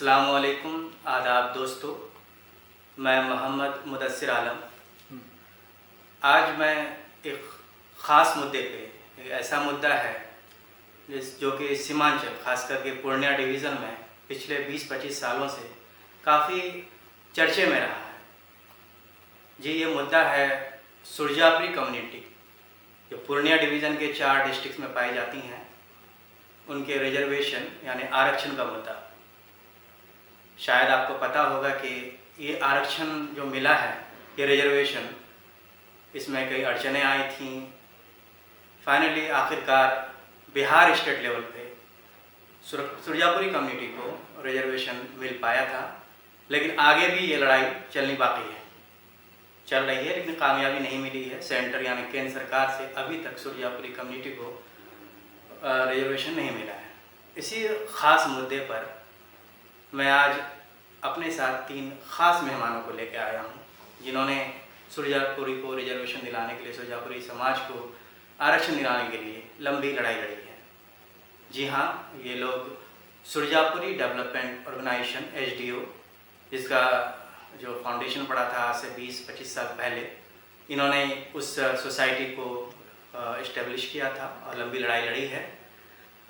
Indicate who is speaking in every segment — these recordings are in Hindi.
Speaker 1: अस्सलाम वालेकुम, आदाब दोस्तों। मैं मोहम्मद मुदस्सिर आलम। आज मैं एक ख़ास मुद्दे पे, एक ऐसा मुद्दा है जो कि सीमांचल ख़ास करके पूर्णिया डिवीज़न में पिछले 20-25 सालों से काफ़ी चर्चे में रहा है। जी, ये मुद्दा है सुरजापुरी कम्युनिटी जो पूर्णिया डिवीज़न के 4 डिस्ट्रिक्ट में पाई जाती हैं, उनके रिजर्वेशन यानी आरक्षण का मुद्दा। शायद आपको पता होगा कि ये आरक्षण जो मिला है, ये रिजर्वेशन, इसमें कई अड़चनें आई थीं। फाइनली आखिरकार बिहार स्टेट लेवल पे सुरजापुरी कम्युनिटी को रिजर्वेशन मिल पाया था, लेकिन आगे भी ये लड़ाई चलनी बाकी है, चल रही है, लेकिन कामयाबी नहीं मिली है। सेंटर यानी केंद्र सरकार से अभी तक सुरजापुरी कम्युनिटी को रिजर्वेशन नहीं मिला है। इसी ख़ास मुद्दे पर मैं आज अपने साथ 3 ख़ास मेहमानों को लेकर आया हूँ, जिन्होंने सुरजापुरी को रिजर्वेशन दिलाने के लिए, सुरजापुरी समाज को आरक्षण दिलाने के लिए लंबी लड़ाई लड़ी है। जी हाँ, ये लोग सुरजापुरी डेवलपमेंट ऑर्गेनाइजेशन SDO, जिसका जो फाउंडेशन पड़ा था आज से 20-25 साल पहले, इन्होंने उस सोसाइटी को इस्टेब्लिश किया था और लंबी लड़ाई लड़ी है।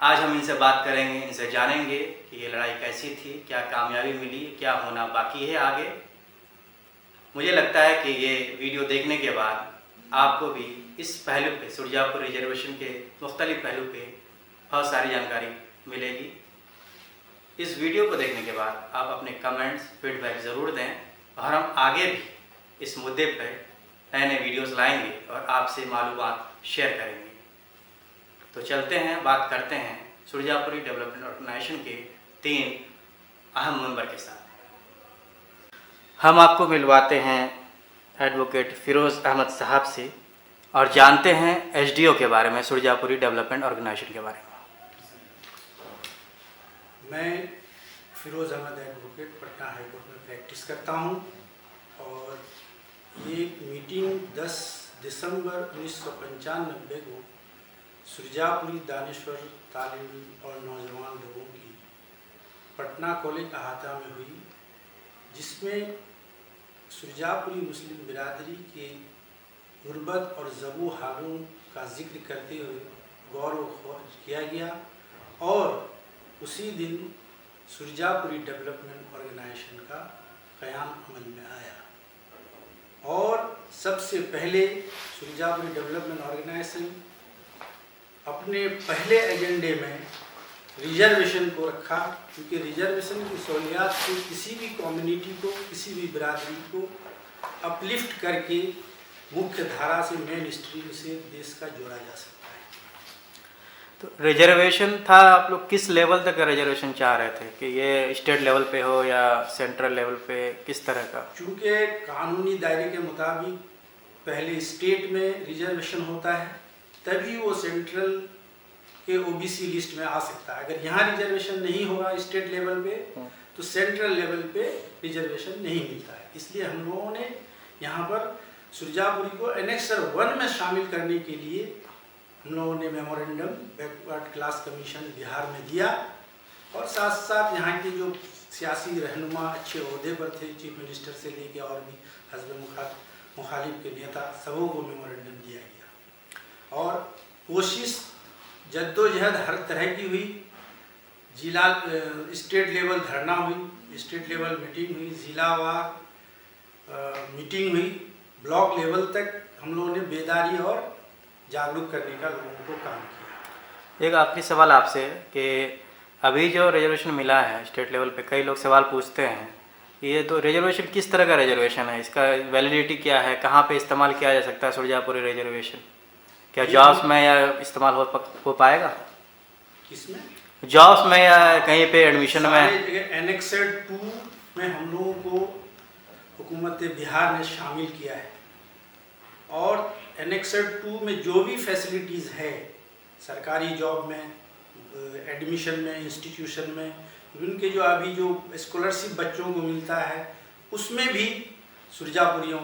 Speaker 1: आज हम इनसे बात करेंगे, इनसे जानेंगे कि ये लड़ाई कैसी थी, क्या कामयाबी मिली, क्या होना बाकी है आगे। मुझे लगता है कि ये वीडियो देखने के बाद आपको भी इस पहलू पे, सुरजापुर रिजर्वेशन के मुख्तलिफ पहलू पे बहुत सारी जानकारी मिलेगी। इस वीडियो को देखने के बाद आप अपने कमेंट्स, फीडबैक ज़रूर दें और हम आगे भी इस मुद्दे पर नए नए वीडियोज़ लाएँगे और आपसे मालूमात शेयर करेंगे। तो चलते हैं, बात करते हैं सुरजापुरी डेवलपमेंट ऑर्गेनाइजेशन के 3 अहम मेंबर के साथ। हम आपको मिलवाते हैं एडवोकेट फ़िरोज़ अहमद साहब से और जानते हैं SDO के बारे में, सुरजापुरी डेवलपमेंट ऑर्गेनाइजेशन के बारे में।
Speaker 2: मैं Firoz Ahmed advocate Patna high court में प्रैक्टिस करता हूं और ये मीटिंग 10 दिसंबर 1995 को सुरजापुरी दानिश्वर तालिब और नौजवान लोगों की पटना कॉलेज अहाता में हुई, जिसमें सुरजापुरी मुस्लिम बिरादरी के गुर्बत और ज़बू हालों का जिक्र करते हुए गौरव किया गया और उसी दिन सुरजापुरी डेवलपमेंट ऑर्गेनाइजेशन का क़याम अमल में आया। और सबसे पहले सुरजापुरी डेवलपमेंट ऑर्गेनाइजेशन अपने पहले एजेंडे में रिजर्वेशन को रखा, क्योंकि रिजर्वेशन की सहूलियात से किसी भी कम्युनिटी को, किसी भी बिरादरी को अपलिफ्ट करके मुख्य धारा से, मेन स्ट्रीम से देश का जोड़ा जा सकता है।
Speaker 1: तो रिजर्वेशन था, आप लोग किस लेवल तक का रिजर्वेशन चाह रहे थे कि ये स्टेट लेवल पे हो या सेंट्रल लेवल पे, किस तरह का?
Speaker 2: चूँकि कानूनी दायरे के मुताबिक पहले स्टेट में रिजर्वेशन होता है, तभी वो सेंट्रल के OBC लिस्ट में आ सकता है। अगर यहाँ रिजर्वेशन नहीं होगा स्टेट लेवल पे, तो सेंट्रल लेवल पे रिजर्वेशन नहीं मिलता है। इसलिए हम लोगों ने यहाँ पर सुरजापुरी को एनेक्सर 1 में शामिल करने के लिए हम लोगों ने memorandum backward class commission Bihar में दिया और साथ साथ यहाँ के जो सियासी रहनुमा अच्छे ओहदे पर थे, चीफ मिनिस्टर से लेके और भी हज़ब मुखालिफ के नेता, सबों को मेमोरेंडम दिया गया। और कोशिश, जद्दोजहद हर तरह की हुई। जिला स्टेट लेवल धरना हुई, स्टेट लेवल मीटिंग हुई, जिलावार मीटिंग हुई, ब्लॉक लेवल तक हम लोगों ने बेदारी और जागरूक करने का लोगों को काम किया।
Speaker 1: एक आखिरी सवाल आपसे कि अभी जो रिजर्वेशन मिला है स्टेट लेवल पे, कई लोग सवाल पूछते हैं, ये तो रिजर्वेशन किस तरह का रिजर्वेशन है, इसका वैलिडिटी क्या है, कहाँ पे इस्तेमाल किया जा सकता है सुरजापुरी रिजर्वेशन? क्या जॉब्स में या इस्तेमाल हो पाएगा?
Speaker 2: किसमें?
Speaker 1: जॉब्स में या कहीं पे एडमिशन में?
Speaker 2: एनेक्सर 2 में हम लोगों को हुकूमत बिहार ने शामिल किया है और एनेक्सर 2 में जो भी फैसिलिटीज़ है सरकारी जॉब में, एडमिशन में, इंस्टीट्यूशन में, उनके जो अभी जो स्कॉलरशिप बच्चों को मिलता है, उसमें भी सुरजापुरियों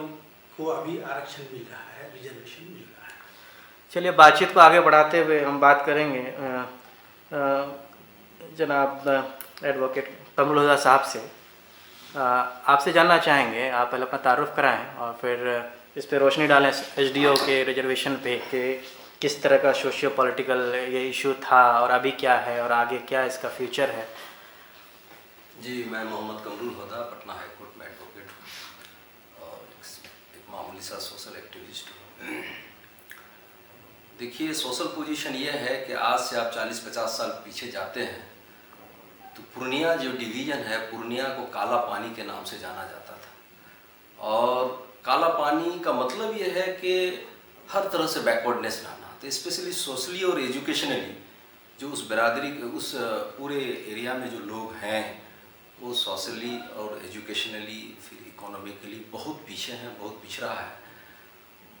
Speaker 2: को अभी आरक्षण मिल रहा है, रिजर्वेशन मिल रहा है।
Speaker 1: चलिए, बातचीत को आगे बढ़ाते हुए हम बात करेंगे जनाब एडवोकेट कमरुल हुदा साहब से। आपसे जानना चाहेंगे, आप पहले अपना तारुफ कराएं और फिर इस पे रोशनी डालें एसडीओ के रिजर्वेशन पे कि किस तरह का सोशियो पॉलिटिकल ये इशू था और अभी क्या है और आगे क्या इसका फ्यूचर है।
Speaker 3: जी, मैं मोहम्मद कमरुल हुदा, पटना हाई कोर्ट में एडवोकेट हूँ और एक मामूली सा सोशल एक्टिविस्ट हूँ। देखिए, सोशल पोजीशन ये है कि आज से आप 40-50 साल पीछे जाते हैं तो पूर्णिया जो डिवीज़न है, पूर्णिया को काला पानी के नाम से जाना जाता था। और काला पानी का मतलब ये है कि हर तरह से बैकवर्डनेस रहना, तो स्पेशली सोशली और एजुकेशनली जो उस बिरादरी उस पूरे एरिया में जो लोग हैं वो सोशली और एजुकेशनली फिर इकोनॉमिकली बहुत पीछे हैं, बहुत पिछड़ा है।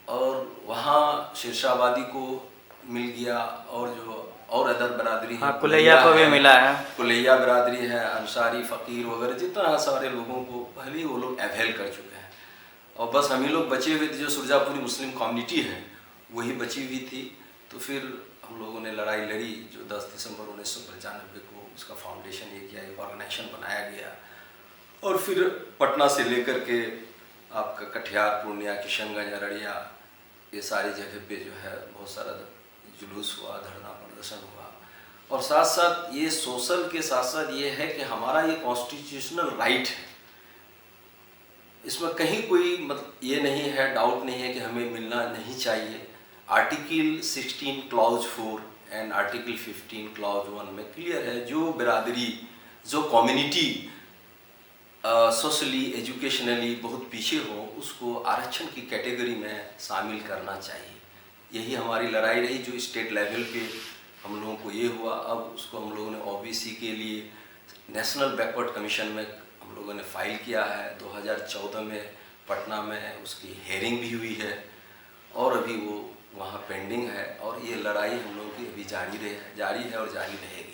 Speaker 3: और वहाँ शेरशाहबादी को मिल गया और जो और अदर बरादरी है,
Speaker 1: कुलैया को भी मिला है,
Speaker 3: कुलैया बरादरी है, अंसारी, फ़कीर वगैरह जितना सारे लोगों को पहले ही वो लोग अवेल कर चुके हैं और बस हम ही लोग बचे हुए थे। जो सुरजापुरी मुस्लिम कम्युनिटी है वही बची हुई थी। तो फिर हम लोगों ने लड़ाई लड़ी, जो 10 दिसंबर 1995 को उसका फाउंडेशन ये किया, एक ऑर्गेनाइजेशन बनाया गया और फिर पटना से लेकर के आपका कटिहार, पूर्णिया, किशनगंज, अररिया, ये सारी जगह पे जो है बहुत सारा जुलूस हुआ, धरना प्रदर्शन हुआ। और साथ साथ ये सोशल के साथ साथ ये है कि हमारा ये कॉन्स्टिट्यूशनल राइट है, इसमें कहीं कोई मतलब ये नहीं है, डाउट नहीं है कि हमें मिलना नहीं चाहिए। Article 16 clause 4 and article 15 clause 1 में क्लियर है, जो बिरादरी, जो कम्युनिटी सोशली एजुकेशनली बहुत पीछे हो उसको आरक्षण की कैटेगरी में शामिल करना चाहिए। यही हमारी लड़ाई रही, जो स्टेट लेवल पे हम लोगों को ये हुआ। अब उसको हम लोगों ने ओबीसी के लिए नेशनल बैकवर्ड कमीशन में हम लोगों ने फाइल किया है। 2014 में पटना में उसकी हेयरिंग भी हुई है और अभी वो वहाँ पेंडिंग है और ये लड़ाई हम लोगों की अभी जारी है और जारी रहेगी।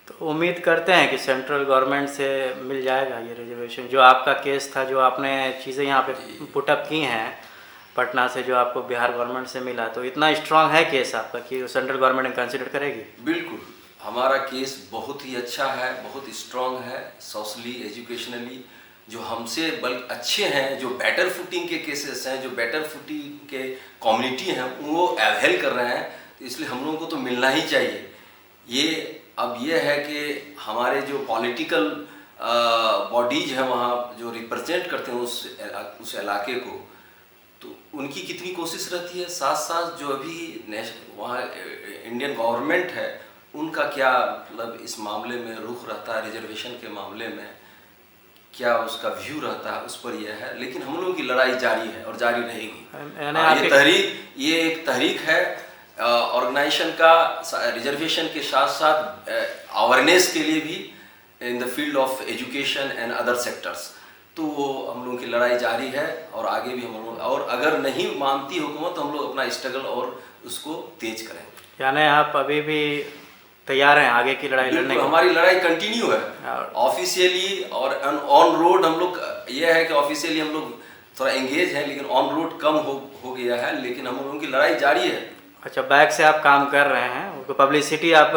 Speaker 1: तो उम्मीद करते हैं कि सेंट्रल गवर्नमेंट से मिल जाएगा ये रिजर्वेशन। जो आपका केस था, जो आपने चीज़ें यहाँ पे पुटअप की हैं पटना से, जो आपको बिहार गवर्नमेंट से मिला, तो इतना स्ट्रांग है केस आपका कि सेंट्रल गवर्नमेंट कंसिडर करेगी?
Speaker 3: बिल्कुल, हमारा केस बहुत ही अच्छा है, बहुत स्ट्रांग है सोशली एजुकेशनली। जो हमसे बल्कि अच्छे हैं, जो बेटर फुटिंग के केसेस हैं, जो बेटर फुटिंग के कम्युनिटी हैं, वो अवेल कर रहे हैं। तो इसलिए हम लोगों को तो मिलना ही चाहिए। ये अब ये है कि हमारे जो पॉलिटिकल बॉडीज हैं वहाँ जो रिप्रेजेंट करते हैं उस इलाके को, तो उनकी कितनी कोशिश रहती है। साथ साथ जो अभी वहाँ इंडियन गवर्नमेंट है उनका क्या मतलब इस मामले में रुख रहता है, रिजर्वेशन के मामले में क्या उसका व्यू रहता है, उस पर यह है। लेकिन हम लोगों की लड़ाई जारी है और जारी रहेगी। ये एक तहरीक है ऑर्गेनाइजेशन का, रिजर्वेशन के साथ साथ अवेयरनेस के लिए भी in the field of education and other sectors. तो वो हम लोगों की लड़ाई जारी है और आगे भी हम लोग, और अगर नहीं मानती हुकूमत तो हम लोग अपना स्ट्रगल और उसको तेज करेंगे।
Speaker 1: यानी आप अभी भी तैयार हैं आगे की लड़ाई लड़ने को?
Speaker 3: हमारी लड़ाई कंटिन्यू है ऑफिशियली और ऑन रोड। हम लोग ये है कि ऑफिशियली हम लोग थोड़ा एंगेज हैं, लेकिन ऑन रोड कम हो गया है, लेकिन हम लोगों की लड़ाई जारी है।
Speaker 1: अच्छा, बैक से आप काम कर रहे हैं, पब्लिसिटी आप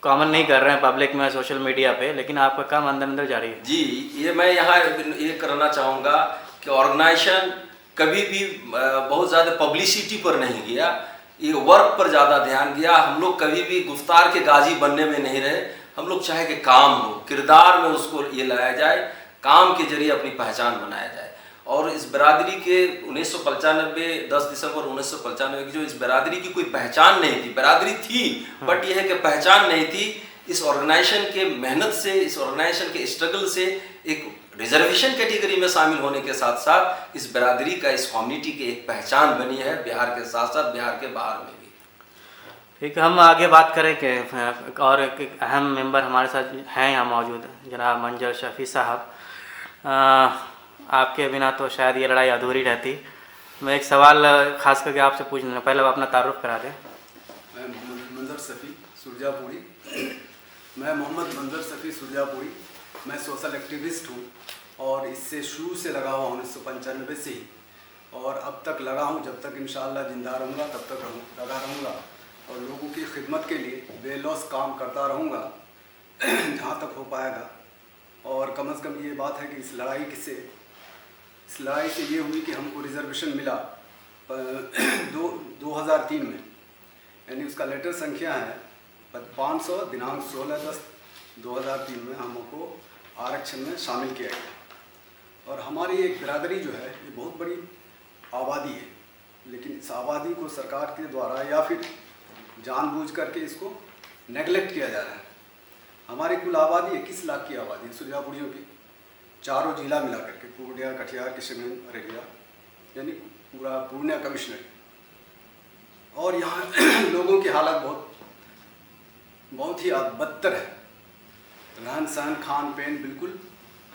Speaker 1: कॉमन नहीं कर रहे हैं पब्लिक में, सोशल मीडिया पे, लेकिन आपका काम अंदर अंदर जारी है।
Speaker 3: जी, ये मैं यहाँ ये करना चाहूँगा कि ऑर्गेनाइजेशन कभी भी बहुत ज़्यादा पब्लिसिटी पर नहीं गया, ये वर्क पर ज़्यादा ध्यान दिया। हम लोग कभी भी गुफ्तार के गाजी बनने में नहीं रहे। हम लोग चाहे कि काम हो, किरदार में उसको ये लाया जाए, काम के जरिए अपनी पहचान बनाया जाए। और इस बिरादरी के 1995 10 दिसंबर 1995 की जो इस बिरादरी की कोई पहचान नहीं थी, बिरादरी थी बट यह है कि पहचान नहीं थी। इस ऑर्गेनाइजेशन के मेहनत से, इस ऑर्गेनाइजेशन के स्ट्रगल से एक रिजर्वेशन कैटेगरी में शामिल होने के साथ साथ इस बिरादरी का, इस कम्युनिटी की एक पहचान बनी है बिहार के साथ साथ बिहार के बाहर में भी।
Speaker 1: ठीक है, हम आगे बात करेंगे। और एक अहम मेंबर हमारे साथ हैं यहाँ मौजूद, जनाब मंजर शफी साहब। आपके बिना तो शायद ये लड़ाई अधूरी रहती। मैं एक सवाल खास करके आपसे पूछना, पहले आप अपना तारुफ करा दें।
Speaker 4: मैं मोहम्मद मंजर शफी सुरजापुरी। मैं मोहम्मद मंजर शफी सुरजापुरी। मैं सोशल एक्टिविस्ट हूँ और इससे शुरू से लगा हुआ 1995 से ही, और अब तक लगा हूँ। जब तक इंशाअल्लाह जिंदा रहूँगा तब तक लगा रहूँगा और लोगों की खिदमत के लिए बेलौस काम करता रहूँगा जहाँ तक हो पाएगा। और कम से कम ये बात है कि इस लड़ाई से ये हुई कि हमको रिजर्वेशन मिला 2003 में, यानी उसका लेटर संख्या है 500 दिनांक 16/10/2003 में हमको आरक्षण में शामिल किया गया। और हमारी एक बिरादरी जो है ये बहुत बड़ी आबादी है, लेकिन इस आबादी को सरकार के द्वारा या फिर जानबूझ करके इसको नेगलेक्ट किया जा रहा है। हमारी कुल आबादी 21 लाख की आबादी है सुरजापुरियों की, चारों जिला मिला करके, पूर्णिया, कटिहार, किशनगंज, अररिया, यानी पूरा पूर्णिया कमिश्नरी। और यहाँ लोगों की हालत बहुत ही बदतर है। रहन सहन, खान पीन बिल्कुल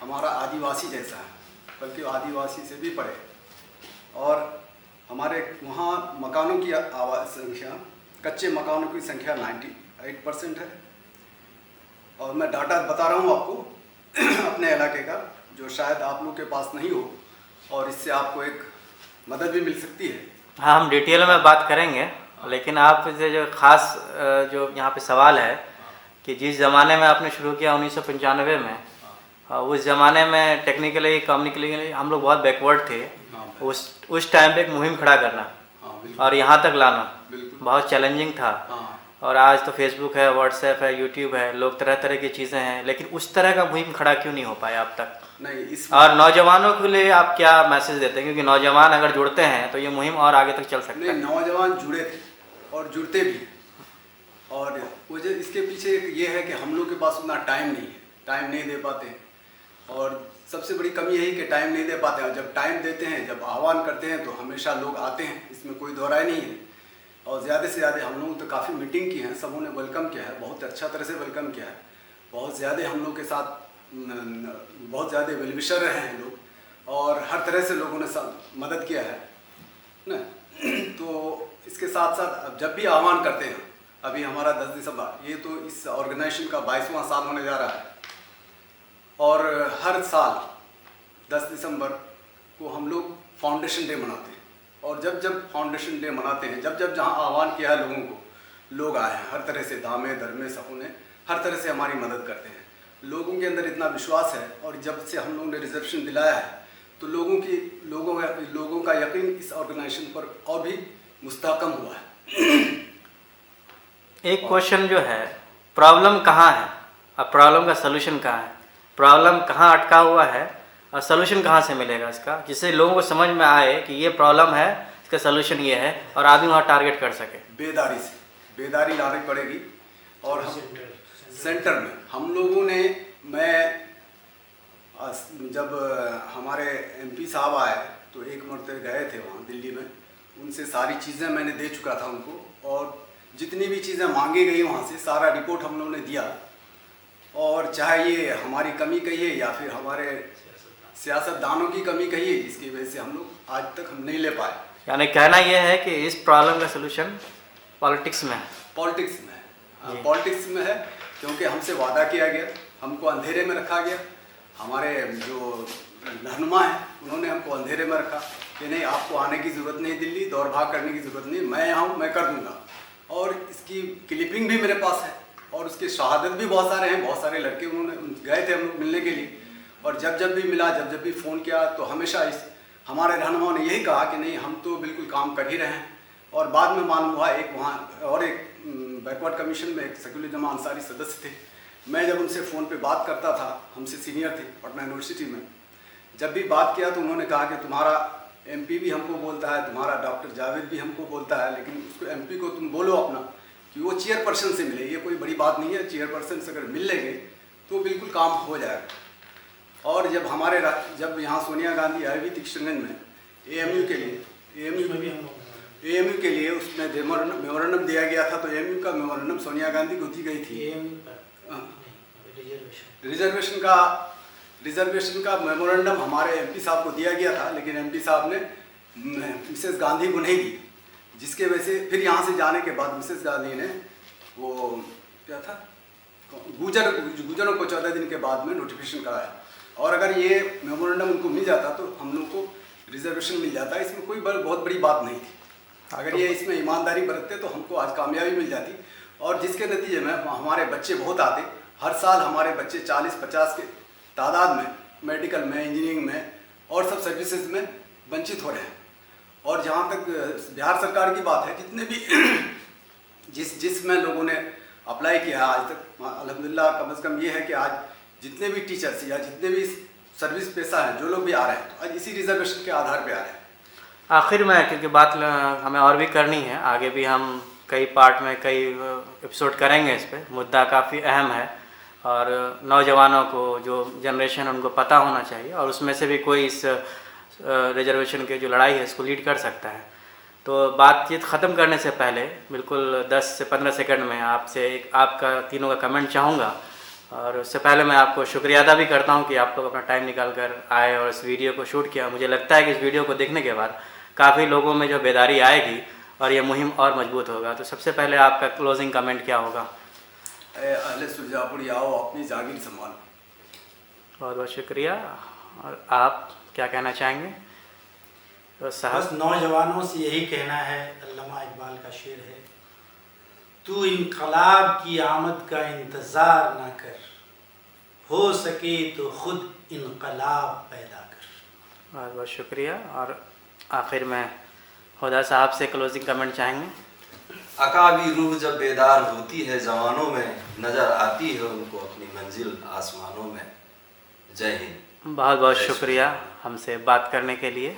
Speaker 4: हमारा आदिवासी जैसा है, बल्कि आदिवासी से भी परे। और हमारे वहाँ मकानों की संख्या, कच्चे मकानों की संख्या 98% है। और मैं डाटा बता रहा हूँ आपको अपने इलाके का, जो शायद आप लोग के पास नहीं हो, और इससे आपको एक मदद भी मिल सकती है।
Speaker 1: हाँ, हम डिटेल में बात करेंगे, लेकिन आपसे जो ख़ास जो यहाँ पे सवाल है कि जिस ज़माने में आपने शुरू किया 1995 में, उस ज़माने में टेक्निकली कम्युनिकली हम लोग बहुत बैकवर्ड थे। उस टाइम पे एक मुहिम खड़ा करना और यहाँ तक लाना बहुत चैलेंजिंग था। और आज तो फेसबुक है, व्हाट्सएप है, यूट्यूब है, लोग तरह तरह की चीज़ें हैं, लेकिन उस तरह का मुहिम खड़ा क्यों नहीं हो पाया अब तक?
Speaker 4: नहीं,
Speaker 1: और नौजवानों के लिए आप क्या मैसेज देते हैं? क्योंकि नौजवान अगर जुड़ते हैं तो ये मुहिम और आगे तक चल सकता है।
Speaker 4: नहीं, नौजवान जुड़े थे और जुड़ते भी, और वजह इसके पीछे ये है कि हम लोग के पास उतना टाइम नहीं है, टाइम नहीं दे पाते। और सबसे बड़ी कमी यही कि टाइम नहीं दे पाते हैं। जब टाइम देते हैं, जब आह्वान करते हैं, तो हमेशा लोग आते हैं, इसमें कोई दोहराई नहीं है। और ज़्यादा से ज़्यादा हम लोग तो काफ़ी मीटिंग की है, सबों ने वेलकम किया है, बहुत अच्छा तरह से वेलकम किया है। बहुत ज़्यादा हम लोग के साथ बहुत ज़्यादा वेलविशर रहे हैं लोग, और हर तरह से लोगों ने मदद किया है ना। तो इसके साथ साथ अब जब भी आह्वान करते हैं, अभी हमारा 10 दिसंबर, ये तो इस ऑर्गेनाइजेशन का 22वां साल होने जा रहा है। और हर साल 10 दिसंबर को हम लोग फाउंडेशन डे मनाते हैं। और जब फाउंडेशन डे मनाते हैं, जब जहाँ आह्वान किया है लोगों को, लोग आए हैं हर तरह से, दामे दरमे सबों ने हर तरह से हमारी मदद करते हैं। लोगों के अंदर इतना विश्वास है, और जब से हम लोगों ने रिजर्वेशन दिलाया है, तो लोगों का यकीन इस ऑर्गेनाइजेशन पर और भी मुस्तहकम हुआ है।
Speaker 1: एक क्वेश्चन जो है, प्रॉब्लम कहाँ है और प्रॉब्लम का सलूशन कहाँ है? प्रॉब्लम कहाँ अटका हुआ है और सलूशन कहाँ से मिलेगा इसका, जिससे लोगों को समझ में आए कि ये प्रॉब्लम है, इसका सलूशन ये है, और आदमी वहाँ टारगेट कर सके।
Speaker 4: बेदारी लानी पड़ेगी। और हम सेंटर में हम लोगों ने, जब हमारे MP साहब आए तो एक मरतबे गए थे वहाँ दिल्ली में, उनसे सारी चीज़ें मैंने दे चुका था उनको, और जितनी भी चीज़ें मांगी गई वहाँ से सारा रिपोर्ट हम लोगों ने दिया। और चाहे ये हमारी कमी कहिए या फिर हमारे सियासतदानों की कमी कहिए, जिसकी वजह से हम लोग आज तक हम नहीं ले पाए।
Speaker 1: यानी कहना यह है कि इस प्रॉब्लम का सलूशन पॉलिटिक्स में है।
Speaker 4: पॉलिटिक्स में है, क्योंकि हमसे वादा किया गया, हमको अंधेरे में रखा गया। हमारे जो रहनुमा हैं उन्होंने हमको अंधेरे में रखा कि नहीं, आपको आने की ज़रूरत नहीं, दिल्ली दौड़ भाग करने की ज़रूरत नहीं, मैं यहाँ हूँ, मैं कर दूँगा। और इसकी क्लिपिंग भी मेरे पास है, और उसके शहादत भी बहुत सारे हैं। बहुत सारे लड़के उन्होंने गए थे हम लोग मिलने के लिए, और जब भी मिला, जब भी फ़ोन किया, तो हमेशा हमारे रहनुमा ने यही कहा कि नहीं, हम तो बिल्कुल काम कर ही रहे हैं। और बाद में मालूम हुआ, एक वहाँ और एक बैकवर्ड कमीशन में एक शकील जमा अंसारी सदस्य थे। मैं जब उनसे फ़ोन पे बात करता था, हमसे सीनियर थे पटना यूनिवर्सिटी में, जब भी बात किया तो उन्होंने कहा कि तुम्हारा MP भी हमको बोलता है, तुम्हारा डॉक्टर जावेद भी हमको बोलता है, लेकिन उसको MP को तुम बोलो अपना कि वो चेयरपर्सन से मिले। ये कोई बड़ी बात नहीं है, चेयरपर्सन से अगर मिल लेंगे तो बिल्कुल काम हो जाएगा। और जब यहाँ सोनिया गांधी आई हुई थी किशनगंज में AMU के लिए उसमें मेमोरेंडम दिया गया था, तो AMU का मेमोरेंडम सोनिया गांधी को दी गई थी। रिजर्वेशन का मेमोरेंडम हमारे MP साहब को दिया गया था, लेकिन MP साहब ने मिसेस गांधी को नहीं दी, जिसके वजह से फिर यहाँ से जाने के बाद मिसेस गांधी ने वो क्या था, गुजरों को 14 दिन के बाद में नोटिफिकेशन कराया। और अगर ये मेमोरेंडम उनको मिल जाता तो हम लोग को रिजर्वेशन मिल जाता। इसमें कोई बहुत बड़ी बात नहीं थी। अगर ये इसमें ईमानदारी बरतते तो हमको आज कामयाबी मिल जाती। और जिसके नतीजे में हमारे बच्चे बहुत आते, हर साल हमारे बच्चे 40-50 के तादाद में मेडिकल में, इंजीनियरिंग में और सब सर्विसेज में वंचित हो रहे हैं। और जहाँ तक बिहार सरकार की बात है, जितने भी जिसमें लोगों ने अप्लाई किया आज तक, अल्हम्दुलिल्लाह कम से कम ये है कि आज जितने भी टीचर्स या जितने भी सर्विस पेशा हैं, जो लोग भी आ रहे हैं, तो आज इसी रिजर्वेशन के आधार पे आ रहे हैं।
Speaker 1: आखिर में, क्योंकि बात हमें और भी करनी है, आगे भी हम कई पार्ट में कई एपिसोड करेंगे इस पे, मुद्दा काफ़ी अहम है और नौजवानों को, जो जनरेशन है, उनको पता होना चाहिए और उसमें से भी कोई इस रिजर्वेशन की जो लड़ाई है इसको लीड कर सकता है। तो बातचीत ख़त्म करने से पहले बिल्कुल 10 से 15 सेकंड में आपसे आपका तीनों का कमेंट चाहूँगा। और उससे पहले मैं आपको शुक्रिया अदा भी करता हूँ कि आप लोग अपना टाइम निकाल कर आए और इस वीडियो को शूट किया। मुझे लगता है कि इस वीडियो को देखने के बाद काफ़ी लोगों में जो बेदारी आएगी और ये मुहिम और मजबूत होगा। तो सबसे पहले आपका क्लोजिंग कमेंट क्या होगा?
Speaker 4: अहले सुरजापुरी आओ, अपनी जागीर संभालो।
Speaker 1: बहुत बहुत शुक्रिया। और आप क्या कहना चाहेंगे? तो
Speaker 2: बस नौजवानों से यही कहना है, अल्लामा इकबाल का शेर है, तू इनकलाब की आमद का इंतज़ार ना कर, हो सके तो खुद इनकलाब पैदा कर।
Speaker 1: बहुत बहुत शुक्रिया। और आखिर में हुदा साहब से क्लोजिंग कमेंट चाहेंगे?
Speaker 3: अकाबी रूह जब बेदार होती है जवानों में, नज़र आती है उनको अपनी मंजिल आसमानों में। जय हिंद।
Speaker 1: बहुत बहुत शुक्रिया हमसे बात करने के लिए।